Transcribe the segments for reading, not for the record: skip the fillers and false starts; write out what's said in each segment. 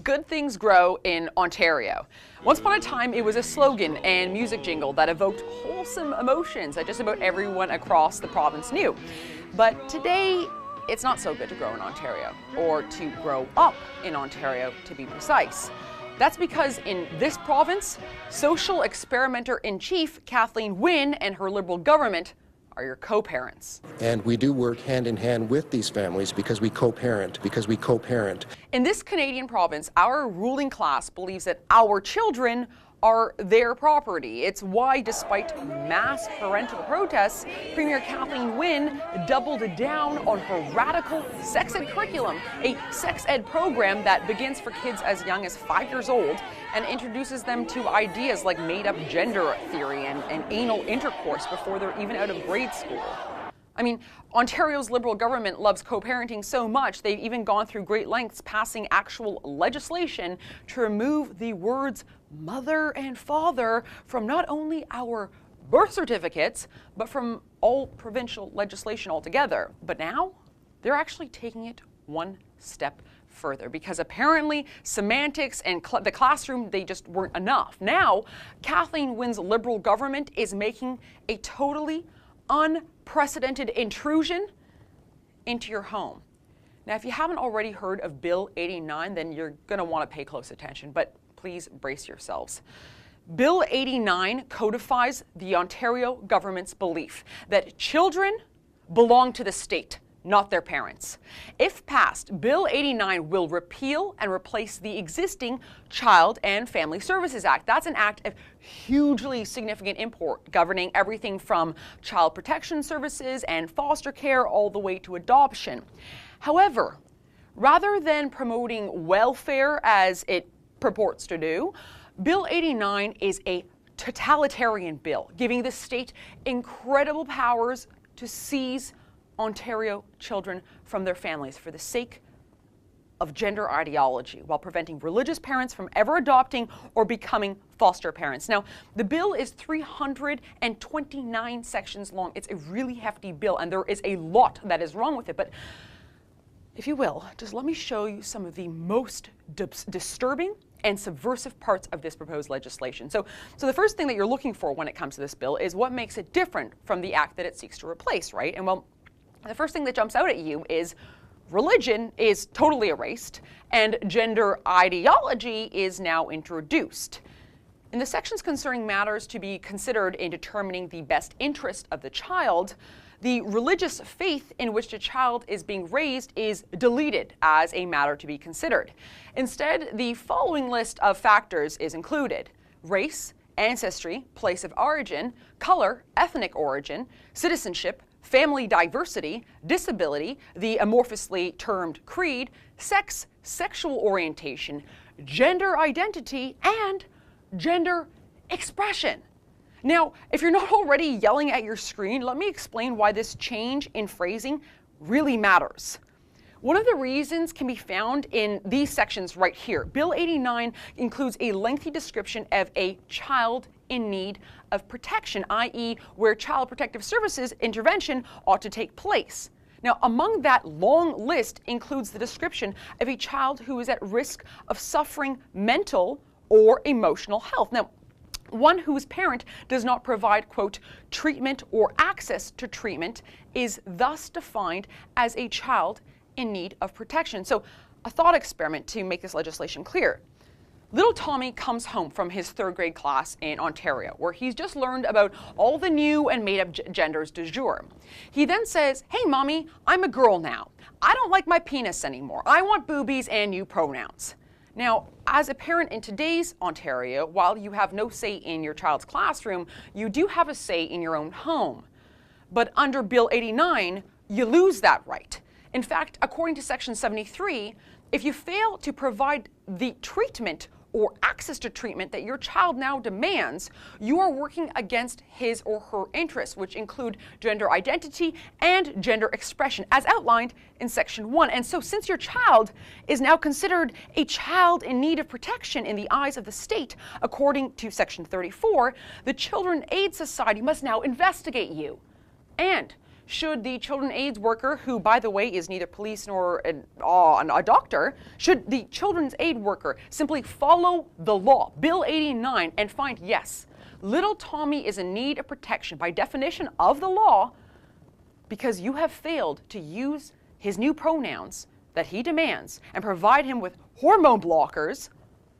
Good things grow in Ontario. Once upon a time, it was a slogan and music jingle that evoked wholesome emotions that just about everyone across the province knew. But today, it's not so good to grow in Ontario, or to grow up in Ontario, to be precise. That's because in this province, social experimenter-in-chief Kathleen Wynne and her Liberal government are your co-parents. And we do work hand in hand with these families because we co-parent. In this Canadian province, our ruling class believes that our children are their property. It's why, despite mass parental protests, Premier Kathleen Wynne doubled down on her radical sex ed curriculum, a sex ed program that begins for kids as young as 5 years old and introduces them to ideas like made-up gender theory and anal intercourse before they're even out of grade school. I mean, Ontario's Liberal government loves co-parenting so much, they've even gone through great lengths passing actual legislation to remove the words mother and father from not only our birth certificates, but from all provincial legislation altogether. But now, they're actually taking it one step further because apparently semantics and the classroom, they just weren't enough. Now, Kathleen Wynne's Liberal government is making a totally unprecedented intrusion into your home. Now, if you haven't already heard of Bill 89, then you're going to want to pay close attention, but please brace yourselves. Bill 89 codifies the Ontario government's belief that children belong to the state, not their parents. If passed, Bill 89 will repeal and replace the existing Child and Family Services Act. That's an act of hugely significant import, governing everything from child protection services and foster care all the way to adoption. However, rather than promoting welfare as it purports to do, Bill 89 is a totalitarian bill, giving the state incredible powers to seize Ontario children from their families for the sake of gender ideology, while preventing religious parents from ever adopting or becoming foster parents. Now, the bill is 329 sections long. It's a really hefty bill, and there is a lot that is wrong with it. But if you will, just let me show you some of the most disturbing and subversive parts of this proposed legislation. So the first thing that you're looking for when it comes to this bill is what makes it different from the act that it seeks to replace, right? And well, the first thing that jumps out at you is religion is totally erased and gender ideology is now introduced. In the sections concerning matters to be considered in determining the best interest of the child, the religious faith in which the child is being raised is deleted as a matter to be considered. Instead, the following list of factors is included: race, ancestry, place of origin, color, ethnic origin, citizenship, family diversity, disability, the amorphously termed creed, sex, sexual orientation, gender identity, and gender expression. Now, if you're not already yelling at your screen, let me explain why this change in phrasing really matters. One of the reasons can be found in these sections right here. Bill 89 includes a lengthy description of a child in need of protection, i.e. where Child Protective Services intervention ought to take place. Now, among that long list includes the description of a child who is at risk of suffering mental or emotional health. Now, one whose parent does not provide, quote, treatment or access to treatment is thus defined as a child in need of protection. So, a thought experiment to make this legislation clear. Little Tommy comes home from his third grade class in Ontario, where he's just learned about all the new and made-up genders du jour. He then says, "Hey, Mommy, I'm a girl now. I don't like my penis anymore. I want boobies and new pronouns." Now, as a parent in today's Ontario, while you have no say in your child's classroom, you do have a say in your own home. But under Bill 89, you lose that right. In fact, according to Section 73, if you fail to provide the treatment or access to treatment that your child now demands, you are working against his or her interests, which include gender identity and gender expression, as outlined in Section 1. And so since your child is now considered a child in need of protection in the eyes of the state, according to Section 34, the Children Aid Society must now investigate you. And should the children's aid worker, who, by the way, is neither police nor a doctor, should the children's aid worker simply follow the law, Bill 89, and find, yes, little Tommy is in need of protection by definition of the law because you have failed to use his new pronouns that he demands and provide him with hormone blockers,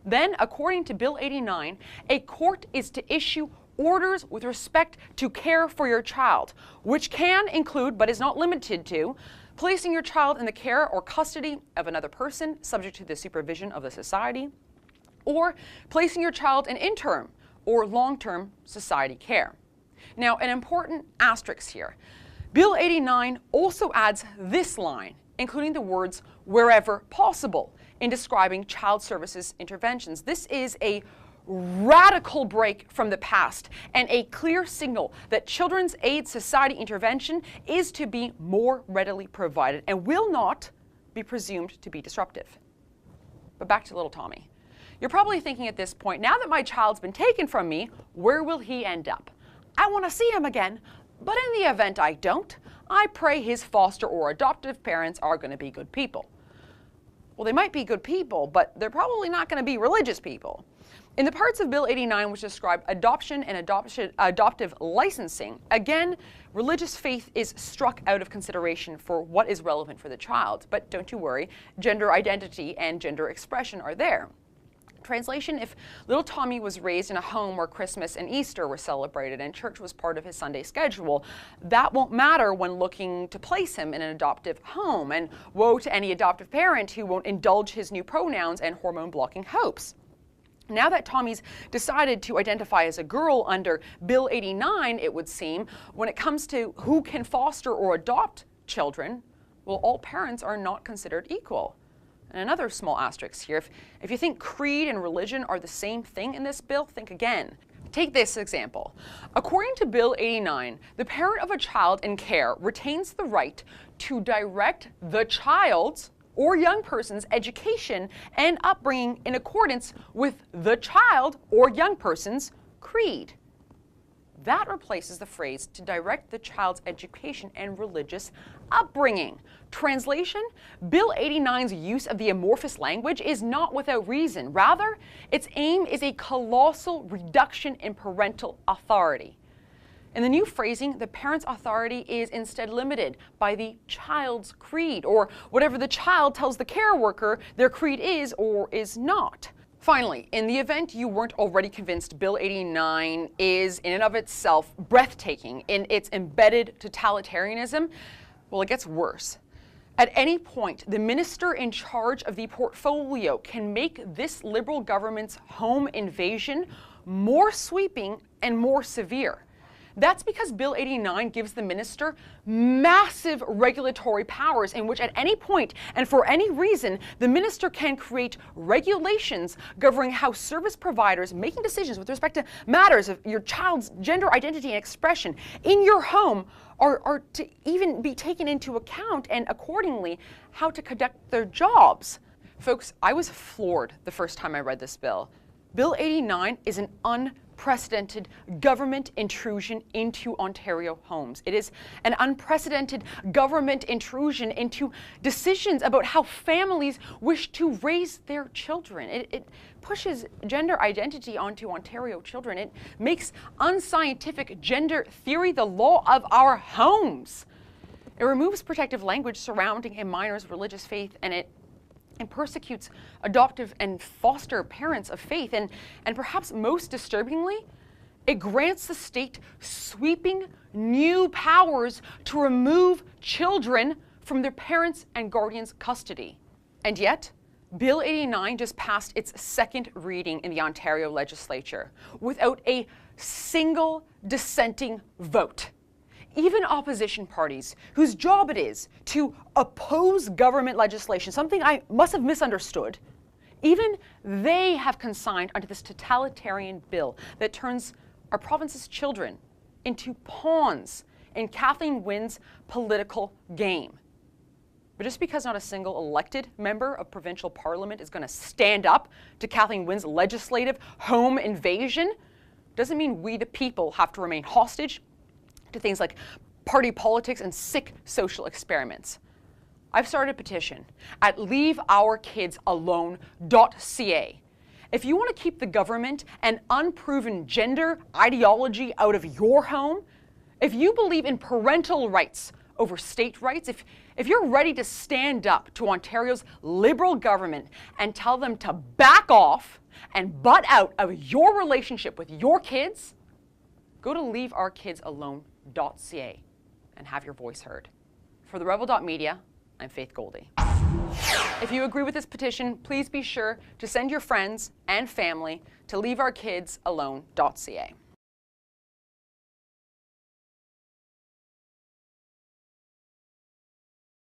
then, according to Bill 89, a court is to issue orders with respect to care for your child, which can include, but is not limited to, placing your child in the care or custody of another person subject to the supervision of the society, or placing your child in interim or long-term society care. Now, an important asterisk here. Bill 89 also adds this line, including the words wherever possible, in describing child services interventions. This is a radical break from the past and a clear signal that Children's Aid Society intervention is to be more readily provided and will not be presumed to be disruptive. But back to little Tommy. You're probably thinking at this point, now that my child's been taken from me, where will he end up? I want to see him again, but in the event I don't, I pray his foster or adoptive parents are going to be good people. Well, they might be good people, but they're probably not going to be religious people. In the parts of Bill 89 which describe adoption and adoptive licensing, again, religious faith is struck out of consideration for what is relevant for the child. But don't you worry, gender identity and gender expression are there. Translation, if little Tommy was raised in a home where Christmas and Easter were celebrated and church was part of his Sunday schedule, that won't matter when looking to place him in an adoptive home, and woe to any adoptive parent who won't indulge his new pronouns and hormone-blocking hopes. Now that Tommy's decided to identify as a girl under Bill 89, it would seem, when it comes to who can foster or adopt children, well, all parents are not considered equal. And another small asterisk here, if you think creed and religion are the same thing in this bill, think again. Take this example. According to Bill 89, the parent of a child in care retains the right to direct the child's or young person's education and upbringing in accordance with the child or young person's creed. That replaces the phrase to direct the child's education and religious upbringing. Translation, Bill 89's use of the amorphous language is not without reason. Rather, its aim is a colossal reduction in parental authority. In the new phrasing, the parent's authority is instead limited by the child's creed, or whatever the child tells the care worker their creed is or is not. Finally, in the event you weren't already convinced Bill 89 is in and of itself breathtaking in its embedded totalitarianism, well, it gets worse. At any point, the minister in charge of the portfolio can make this Liberal government's home invasion more sweeping and more severe. That's because Bill 89 gives the minister massive regulatory powers in which at any point and for any reason, the minister can create regulations governing how service providers making decisions with respect to matters of your child's gender identity and expression in your home are to even be taken into account, and accordingly, how to conduct their jobs. Folks, I was floored the first time I read this bill. Bill 89 is an unprecedented government intrusion into Ontario homes. It is an unprecedented government intrusion into decisions about how families wish to raise their children. It pushes gender identity onto Ontario children. It makes unscientific gender theory the law of our homes. It removes protective language surrounding a minor's religious faith, and it persecutes adoptive and foster parents of faith, and perhaps most disturbingly, it grants the state sweeping new powers to remove children from their parents' and guardians' custody. And yet, Bill 89 just passed its second reading in the Ontario legislature without a single dissenting vote. Even opposition parties, whose job it is to oppose government legislation, something I must have misunderstood, even they have consigned under this totalitarian bill that turns our province's children into pawns in Kathleen Wynne's political game. But just because not a single elected member of provincial parliament is going to stand up to Kathleen Wynne's legislative home invasion doesn't mean we the people have to remain hostage to things like party politics and sick social experiments. I've started a petition at leaveourkidsalone.ca. If you want to keep the government and unproven gender ideology out of your home, if you believe in parental rights over state rights, if you're ready to stand up to Ontario's Liberal government and tell them to back off and butt out of your relationship with your kids, go to leaveourkidsalone.ca and have your voice heard. For the Rebel.media, I'm Faith Goldie. If you agree with this petition, please be sure to send your friends and family to leaveourkidsalone.ca.